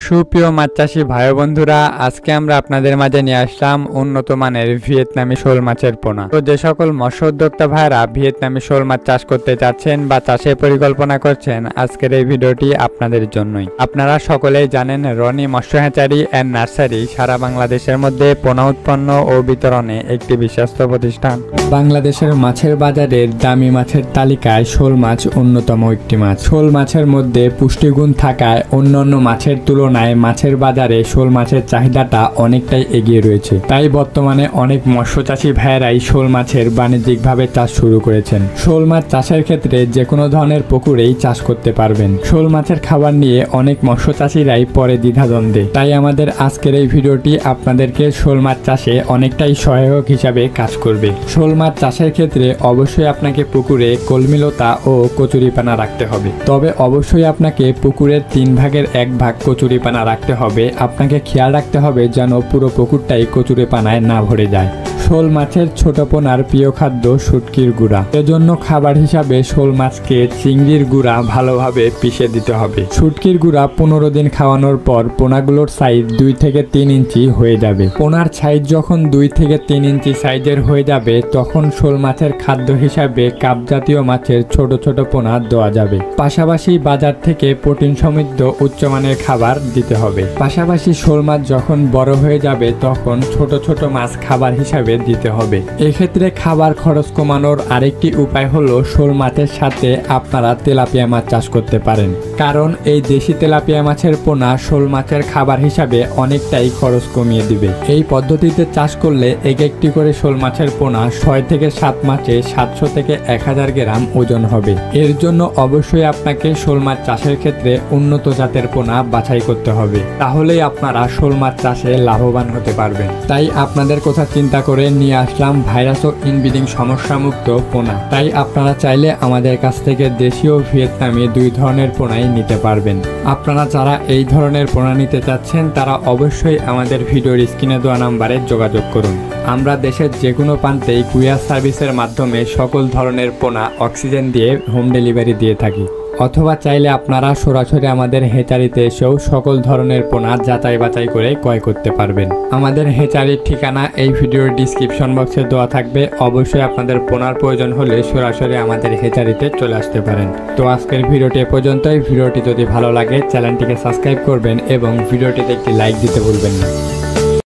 সুপ্রিয় মাছ চাষী ভাই বন্ধুরা, আজকে আমরা আপনাদের মাঝে নিয়ে আসলাম উন্নত মানের ভিয়েতনামি শোল মাছের পোনা। তো যে সকল মৎস্য উদ্যোক্তা ভাইরা ভিয়েতনামি শোল মাছ চাষ করতে চাচ্ছেন বা চাষের পরিকল্পনা করছেন, আজকের এই ভিডিওটি আপনাদের জন্যই। আপনারা সকলেই জানেন রনি মৎস্য হ্যাচারি অ্যান্ড নার্সারি সারা বাংলাদেশের মধ্যে পোনা উৎপন্ন ও বিতরণে একটি বিশ্বস্ত প্রতিষ্ঠান। বাংলাদেশের মাছের বাজারের দামি মাছের তালিকায় শোল মাছ অন্যতম একটি মাছ। শোল মাছের মধ্যে পুষ্টিগুণ থাকায় অন্যান্য মাছের তুলনায় মাছের বাজারে শোল মাছের চাহিদাটা অনেকটাই এগিয়ে রয়েছে। তাই বর্তমানে অনেক মৎস্য চাষী ভাইয়েরাই শোল মাছের বাণিজ্যিকভাবে চাষ শুরু করেছেন। শোল মাছ চাষের ক্ষেত্রে যে কোনো ধরনের পুকুরেই চাষ করতে পারবেন। শোল মাছের খাবার নিয়ে অনেক মৎস্য চাষীরাই পরে দ্বিধাদ্বন্দ্বে। তাই আমাদের আজকের এই ভিডিওটি আপনাদেরকে শোল মাছ চাষে অনেকটাই সহায়ক হিসাবে কাজ করবে। শোল মাছ চাষের ক্ষেত্রে অবশ্যই আপনাকে পুকুরে কলমিলতা ও কচুরিপানা রাখতে হবে। তবে অবশ্যই আপনাকে পুকুরের 3 ভাগের 1 ভাগ কচুরিপানা রাখতে হবে। আপনাকে খেয়াল রাখতে হবে যেন পুরো পুকুরটাই কচুরিপানায় না ভরে যায়। শোল মাছের ছোট পোনার প্রিয় খাদ্য শুটকির গুঁড়া। এজন্য খাবার হিসাবে শোল মাছকে চিংড়ির গুঁড়া ভালোভাবে পিষে দিতে হবে। শুটকির গুঁড়া 15 দিন খাওয়ানোর পর পোনাগুলোর সাইজ 2 থেকে 3 ইঞ্চি হয়ে যাবে। পোনার সাইজ যখন 2 থেকে 3 ইঞ্চি সাইজের হয়ে যাবে, তখন শোল মাছের খাদ্য হিসাবে কাপ জাতীয় মাছের ছোট ছোট পোনা দেওয়া যাবে। পাশাপাশি বাজার থেকে প্রোটিন সমৃদ্ধ উচ্চমানের খাবার দিতে হবে। পাশাপাশি শোল মাছ যখন বড় হয়ে যাবে, তখন ছোট ছোট মাছ খাবার হিসাবে দিতে হবে। এক্ষেত্রে খাবার খরচ কমানোর আরেকটি উপায় হলো শোল মাছের সাথে আপনারা তেলাপিয়া মাছ চাষ করতে পারেন। কারণ এই দেশি তেলাপিয়া মাছের পোনা শোল মাছের খাবার হিসাবে অনেকটাই খরচ কমিয়ে দিবে। এই পদ্ধতিতে চাষ করলে একটি করে শোল মাছের পোনা 6 থেকে 7 মাসে 700 থেকে 1000 গ্রাম ওজন হবে। এর জন্য অবশ্যই আপনাকে শোল মাছ চাষের ক্ষেত্রে উন্নত জাতের পোনা বাছাই করতে হবে। তাহলেই আপনারা শোল মাছ চাষে লাভবান হতে পারবেন। তাই আপনাদের কথা চিন্তা করে নিয়ে আসলাম ভাইরাস ও ইনব্রিডিং সমস্যামুক্ত পোনা। তাই আপনারা চাইলে আমাদের কাছ থেকে দেশীয় ভিয়েতনামি 2 ধরনের পোনাই নিতে পারবেন। আপনারা যারা এই ধরনের পোনা নিতে চাচ্ছেন, তারা অবশ্যই আমাদের ভিডিওর স্ক্রিনে দেওয়া নাম্বারে যোগাযোগ করুন। আমরা দেশের যে কোনো প্রান্তেই কুরিয়ার সার্ভিসের মাধ্যমে সকল ধরনের পোনা অক্সিজেন দিয়ে হোম ডেলিভারি দিয়ে থাকি। অথবা চাইলে আপনারা সরাসরি আমাদের হেচারিতে এসেও সকল ধরনের পোনা যাচাই বাছাই করে ক্রয় করতে পারবেন। আমাদের হেচারির ঠিকানা এই ভিডিওর ডিসক্রিপশন বক্সে দেওয়া থাকবে। অবশ্যই আপনাদের পোনার প্রয়োজন হলে সরাসরি আমাদের হেচারিতে চলে আসতে পারেন। তো আজকের ভিডিওটি এ পর্যন্তই। ভিডিওটি যদি ভালো লাগে চ্যানেলটিকে সাবস্ক্রাইব করবেন এবং ভিডিওটিতে একটি লাইক দিতে ভুলবেন না।